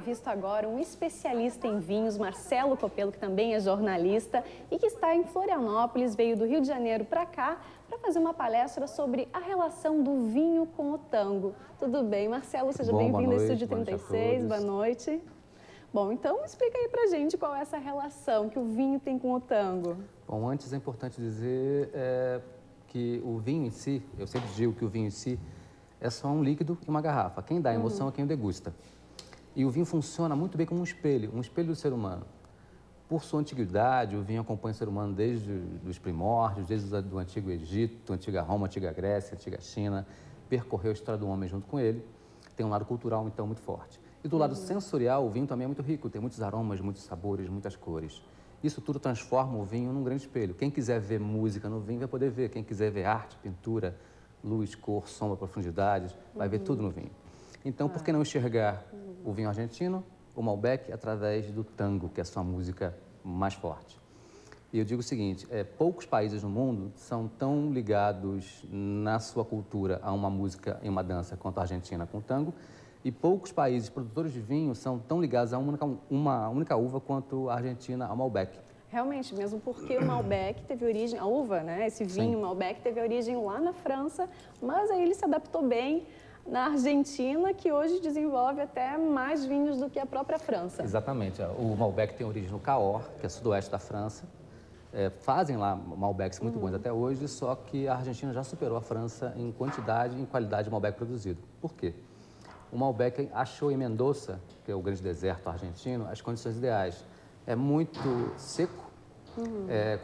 entrevisto agora um especialista em vinhos, Marcelo Copelo, que também é jornalista e que está em Florianópolis, veio do Rio de Janeiro para cá para fazer uma palestra sobre a relação do vinho com o tango. Tudo bem, Marcelo? Seja bem-vindo ao Estúdio 36. Boa noite. Bom, então explica aí pra gente qual é essa relação que o vinho tem com o tango. Bom, antes é importante dizer que o vinho em si, eu sempre digo que o vinho em si é só um líquido e uma garrafa. Quem dá emoção é quem o degusta. E o vinho funciona muito bem como um espelho do ser humano. Por sua antiguidade, o vinho acompanha o ser humano desde os primórdios, desde o antigo Egito, antiga Roma, antiga Grécia, antiga China, percorreu a história do homem junto com ele. Tem um lado cultural, então, muito forte. E do lado sensorial, o vinho também é muito rico, tem muitos aromas, muitos sabores, muitas cores. Isso tudo transforma o vinho num grande espelho. Quem quiser ver música no vinho vai poder ver, quem quiser ver arte, pintura, luz, cor, sombra, profundidades, vai ver tudo no vinho. Então, por que não enxergar o vinho argentino, o Malbec, através do tango, que é a sua música mais forte? E eu digo o seguinte, poucos países no mundo são tão ligados na sua cultura a uma música e uma dança quanto a Argentina com o tango, e poucos países produtores de vinho são tão ligados a uma única uva quanto a Argentina ao Malbec. Realmente, mesmo porque o Malbec teve origem, a uva, né? Esse vinho, o Malbec, teve origem lá na França, mas aí ele se adaptou bem na Argentina, que hoje desenvolve até mais vinhos do que a própria França. Exatamente. O Malbec tem origem no Cahors, que é sudoeste da França. Fazem lá Malbecs muito bons até hoje, só que a Argentina já superou a França em quantidade e em qualidade de Malbec produzido. Por quê? O Malbec achou em Mendoza, que é o grande deserto argentino, as condições ideais. É muito seco,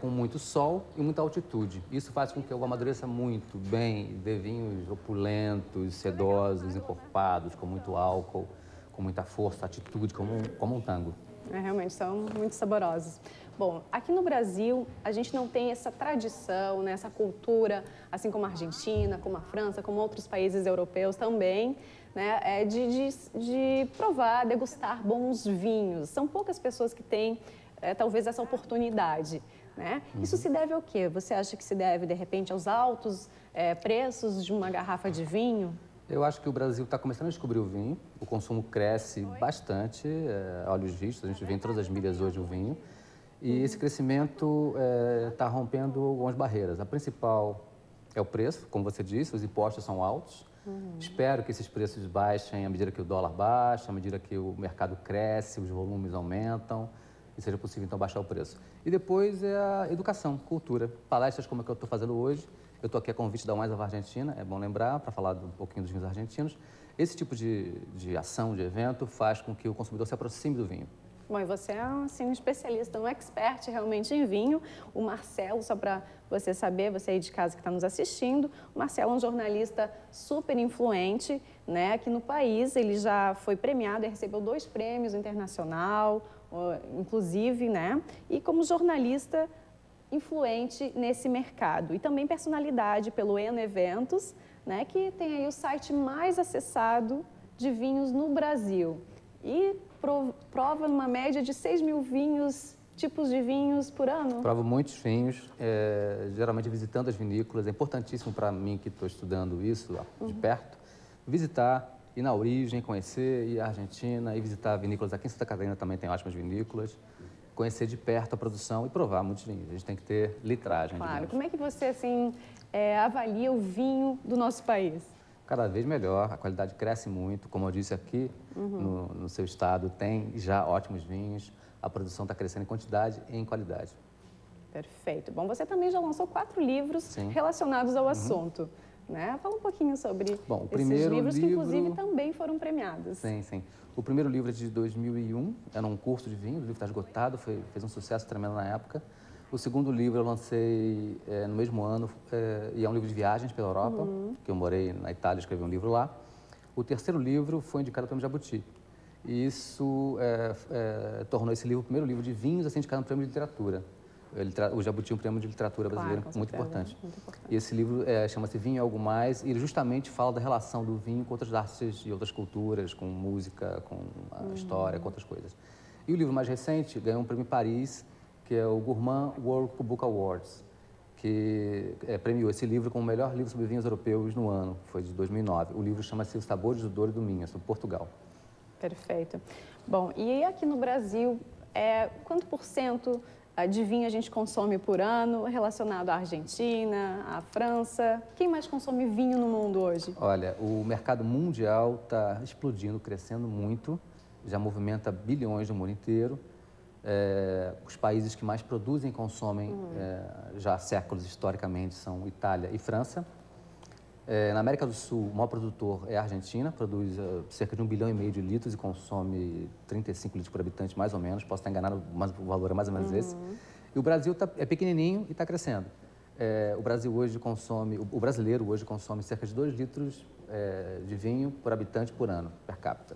com muito sol e muita altitude. Isso faz com que eu amadureça muito bem, dê vinhos opulentos, sedosos, encorpados, com muito álcool, com muita força, atitude, como um tango. Realmente, são muito saborosos. Bom, aqui no Brasil, a gente não tem essa tradição, né, essa cultura, assim como a Argentina, como a França, como outros países europeus também, né, de provar, degustar bons vinhos. São poucas pessoas que têm, talvez, essa oportunidade, né? Isso se deve ao quê? Você acha que se deve, de repente, aos altos preços de uma garrafa de vinho? Eu acho que o Brasil está começando a descobrir o vinho, o consumo cresce bastante, a olhos vistos, a gente vê em todas as mídias hoje o vinho, e esse crescimento está rompendo algumas barreiras. A principal é o preço, como você disse, os impostos são altos. Espero que esses preços baixem à medida que o dólar baixa, à medida que o mercado cresce, os volumes aumentam, e seja possível então baixar o preço. E depois é a educação, cultura, palestras como a que eu estou fazendo hoje. Eu estou aqui a convite da Wines Argentina, é bom lembrar, para falar um pouquinho dos vinhos argentinos. Esse tipo de ação, de evento, faz com que o consumidor se aproxime do vinho. Bom, e você é assim, um especialista, um expert realmente em vinho. O Marcelo, só para você saber, você aí de casa que está nos assistindo, o Marcelo é um jornalista super influente, né, aqui no país. Ele já foi premiado e recebeu 2 prêmios internacional, inclusive, né, e como jornalista influente nesse mercado e também personalidade pelo Eno Eventos, né, que tem aí o site mais acessado de vinhos no Brasil e prova uma média de 6 mil tipos de vinhos por ano. Provo muitos vinhos, geralmente visitando as vinícolas. É importantíssimo para mim que estou estudando isso de perto, visitar, ir na origem, conhecer, ir à Argentina e visitar vinícolas. Aqui em Santa Catarina também tem ótimas vinícolas. Conhecer de perto a produção e provar muitos vinhos. A gente tem que ter litragem. Claro. Digamos. Como é que você assim, avalia o vinho do nosso país? Cada vez melhor, a qualidade cresce muito. Como eu disse aqui, no seu estado tem já ótimos vinhos. A produção está crescendo em quantidade e em qualidade. Perfeito. Bom, você também já lançou 4 livros relacionados ao assunto. Né? Fala um pouquinho sobre esses livros que, inclusive, também foram premiados. Sim, sim. O primeiro livro é de 2001, era um curso de vinho, o livro está esgotado, fez um sucesso tremendo na época. O segundo livro eu lancei no mesmo ano, e é um livro de viagens pela Europa, que eu morei na Itália e escrevi um livro lá. O terceiro livro foi indicado ao Prêmio Jabuti. E isso tornou esse livro o primeiro livro de vinhos a ser indicado no Prêmio de Literatura. O Jabuti é um prêmio de literatura brasileira muito importante. E esse livro chama-se Vinho e Algo Mais, e ele justamente fala da relação do vinho com outras artes e outras culturas, com música, com a história, com outras coisas. E o livro mais recente ganhou um prêmio em Paris, que é o Gourmand World Book Awards, que premiou esse livro como o melhor livro sobre vinhos europeus no ano, foi de 2009. O livro chama-se Os Sabores do Douro e do Minho, sobre Portugal. Perfeito. Bom, e aqui no Brasil, quanto por cento de vinho a gente consome por ano relacionado à Argentina, à França? Quem mais consome vinho no mundo hoje? Olha, o mercado mundial está explodindo, crescendo muito, já movimenta bilhões no mundo inteiro. Os países que mais produzem e consomem já há séculos, historicamente, são Itália e França. Na América do Sul, o maior produtor é a Argentina, produz cerca de 1,5 bilhão de litros e consome 35 litros por habitante, mais ou menos. Posso estar enganado, mas o valor é mais ou menos esse. E o Brasil é pequenininho e está crescendo. O brasileiro hoje consome cerca de 2 litros de vinho por habitante por ano, per capita.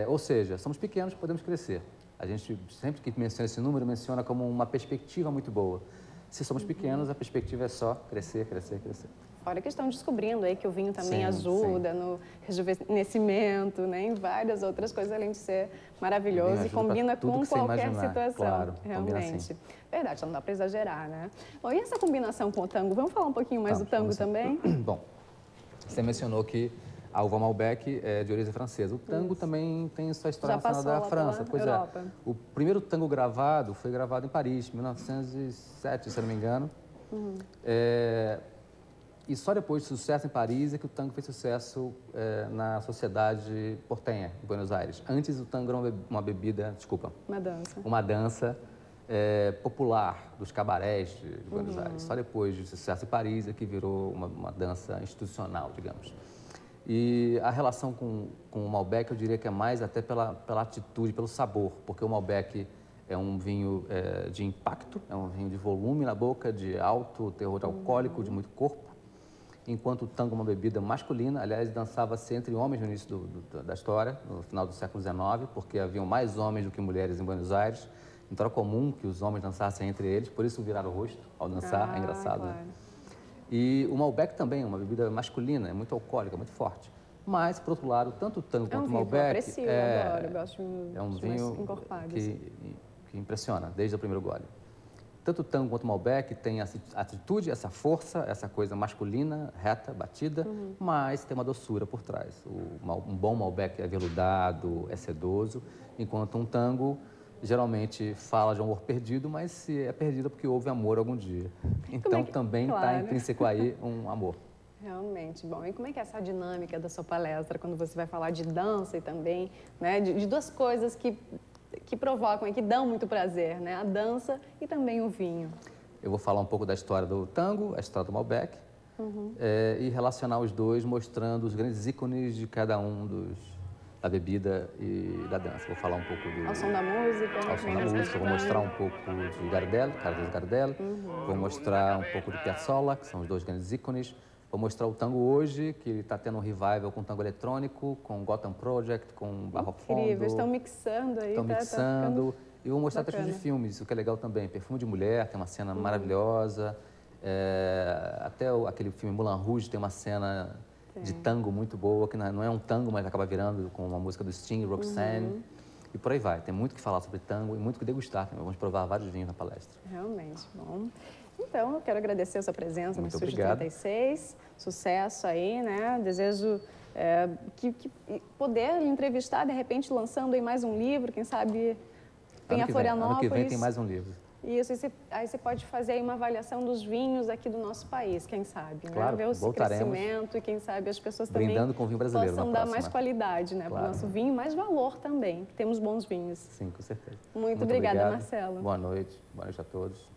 Ou seja, somos pequenos, podemos crescer. A gente, sempre que menciona esse número, menciona como uma perspectiva muito boa. Se somos pequenos, a perspectiva é só crescer, crescer, crescer. Fora que estão descobrindo aí que o vinho também ajuda no rejuvenescimento, né? Em várias outras coisas, além de ser maravilhoso e combina com qualquer situação. Claro, realmente. Assim. Verdade, não dá para exagerar, né? Bom, e essa combinação com o tango? Vamos falar um pouquinho mais do tango também? Bom, você mencionou que a uva Malbec é de origem francesa. O tango também tem sua história relacionada à França. Pois Europa. O primeiro tango gravado foi gravado em Paris, em 1907, se não me engano. E só depois de sucesso em Paris é que o tango fez sucesso na sociedade portenha, em Buenos Aires. Antes, o tango era uma dança popular dos cabarés de Buenos Aires. Só depois de sucesso em Paris é que virou uma dança institucional, digamos. E a relação com o Malbec, eu diria que é mais até pela atitude, pelo sabor, porque o Malbec é um vinho de impacto, é um vinho de volume na boca, de alto teor alcoólico, de muito corpo. Enquanto o tango é uma bebida masculina, aliás, dançava-se entre homens no início da história, no final do século XIX, porque haviam mais homens do que mulheres em Buenos Aires. Então era comum que os homens dançassem entre eles, por isso viraram o rosto ao dançar, é engraçado. Claro. Né? E o Malbec também é uma bebida masculina, é muito alcoólica, muito forte. Mas, por outro lado, tanto o tango quanto o Malbec eu gosto é um vinho encorpado, que impressiona desde o primeiro gole. Tanto o tango quanto o Malbec tem essa atitude, essa força, essa coisa masculina, reta, batida, mas tem uma doçura por trás. Um bom Malbec é veludado, é sedoso, enquanto um tango geralmente fala de um amor perdido, mas se é perdido é porque houve amor algum dia. Então também está intrínseco aí um amor. Realmente. Bom, e como é que é essa dinâmica da sua palestra, quando você vai falar de dança e também, né, de duas coisas que provocam e que dão muito prazer, né? A dança e também o vinho. Eu vou falar um pouco da história do tango, a história do Malbec, e relacionar os dois, mostrando os grandes ícones de cada um da bebida e da dança. Vou falar um pouco do... Ao som da música. Ao som da música. Vou mostrar um pouco de Gardel, Carlos Gardel. Vou mostrar um pouco de Piazzolla, que são os dois grandes ícones. Vou mostrar o tango hoje, que está tendo um revival com tango eletrônico, com Gotham Project, com Barro Fundo. Incrível, estão mixando aí. Estão mixando. E vou mostrar textos de filmes, o que é legal também. Perfume de Mulher, tem uma cena maravilhosa. Até aquele filme Moulin Rouge tem uma cena de tango muito boa, que não é um tango, mas acaba virando com uma música do Sting, Roxanne. E por aí vai. Tem muito que falar sobre tango e muito que degustar também. Vamos provar vários vinhos na palestra. Realmente, bom. Então, eu quero agradecer a sua presença no Estúdio obrigado. 36. Sucesso aí, né? Desejo poder lhe entrevistar, de repente, lançando aí mais um livro, quem sabe em Florianópolis. Ano que vem tem mais um livro. Isso, aí você pode fazer aí uma avaliação dos vinhos aqui do nosso país, quem sabe, claro, né? Ver o crescimento e quem sabe as pessoas também brindando com vinho brasileiro possam dar mais qualidade, né, para o nosso vinho, mais valor também, que temos bons vinhos. Sim, com certeza. Muito obrigada, obrigado. Marcelo. Boa noite a todos.